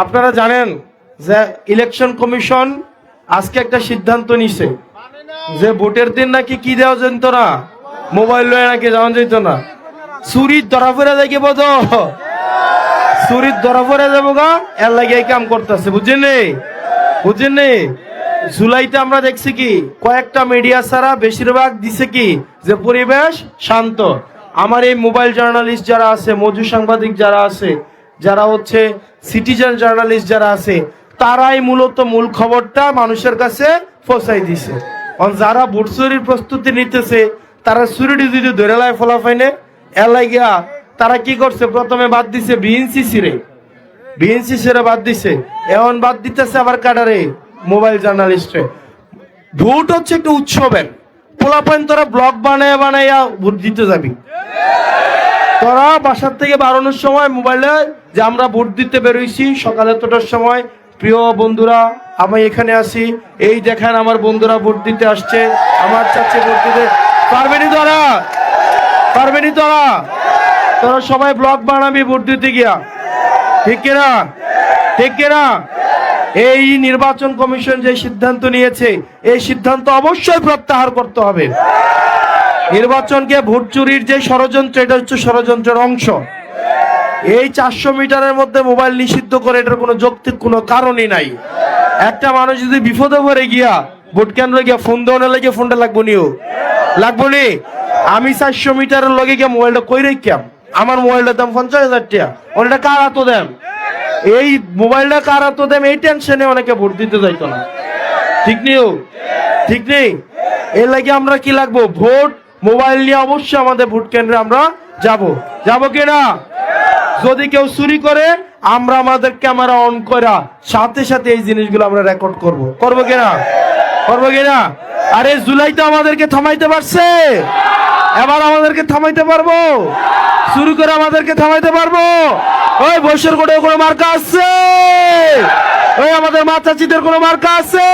আপনারা জানেন যে ইলেকশন কমিশন আজকে একটা সিদ্ধান্ত নিছে যে ভোটের দিন নাকি কি দেওয়া যেত না, মোবাইল লয়ে নাকি যাওয়া যেত না। চুরির ধরা পড়ে যাই বোধ, চুরির ধরা পড়ে যাবো গা, এর লাগে এই কাম করতেছে। বুঝছেন জুলাইতে আমরা দেখছি কি কয়েকটা মিডিয়া ছাড়া বেশিরভাগ দিছে কি যে পরিবেশ শান্ত। আমার এই মোবাইল জার্নালিস্ট যারা আছে, মজু সাংবাদিক যারা আছে, যারা হচ্ছে সিটিজেন জার্নালিস্ট যারা আছে, তারাই মূলত মূল খবরটা মানুষের কাছে পৌঁছাই দিছে। যারা ভোট চুরির প্রস্তুতি নিতেছে তারা চুরিটি যদি ধরে লাই ফলাফাইনে এলাই গিয়া তারা কি করছে, প্রথমে বাদ দিছে বিএনসিসি রে বাদ দিছে, এখন বাদ দিতেছে আবার কাটারে মোবাইল জার্নালিস্টে। ভোট হচ্ছে একটা উৎসবের পোলাপাইন, তোরা ব্লগ বানাইয়া ভোট দিতে যাবি। তোরা বাসার থেকে বাড়ানোর সময় মোবাইলে যে আমরা ভোট দিতে বেরোইছি সকালে তোটার সময়, প্রিয় বন্ধুরা আমি এখানে আসি, এই দেখেন আমার বন্ধুরা ভোট দিতে আসছে, আমার চাচ্ছে ভোট দিতে পারবেনি তোরা সবাই ব্লগ বানাবি ভোট দিতে গিয়া, ঠিক কিনা? এই নির্বাচন কমিশন যে সিদ্ধান্ত নিয়েছে এই সিদ্ধান্ত অবশ্যই প্রত্যাহার করতে হবে। নির্বাচনকে ভোট চুরির যে ষড়যন্ত্র, এটা হচ্ছে ষড়যন্ত্রের অংশ। এই 400 মিটারের মধ্যে মোবাইল নিষিদ্ধ করে এটার কোনো যৌক্তিক কোনো কারণই নাই। একটা মানুষ যদি বিপদে পড়ে গিয়া ভোট কেন্দ্রে গিয়া ফোন দেওয়ার লাগে ফোনটা লাগবো নি। আমি 400 মিটারের লগে গিয়া মোবাইলটা কই রেখাম, আমার মোবাইলটার দাম 50,000 টাকা, ওটা কার হাত দেন, এই মোবাইলটা কার হাত দেন, এই টেনশনে অনেকে ভোট দিতে যাইতো না। ঠিক নেই? এর লাগে আমরা কি লাগবো, ভোট মোবাইল নিয়ে অবশ্যই আমাদের ভোট কেন্দ্রে আমরা যাব কিনা? যদি কেউ চুরি করে আমরা আমাদের ক্যামেরা অন করা সাথে সাথে এই জিনিসগুলো আমরা রেকর্ড করবো কিনা? আরে জুলাই তো আমাদেরকে থামাইতে পারছে, এবার আমাদেরকে থামাইতে পারবো? শুরু করে আমাদেরকে থামাইতে পারবো? ওই বৈশের কোটে কোনো মার্কা আছে? ওই আমাদের মা চাচিদের কোনো মার্কা আছে?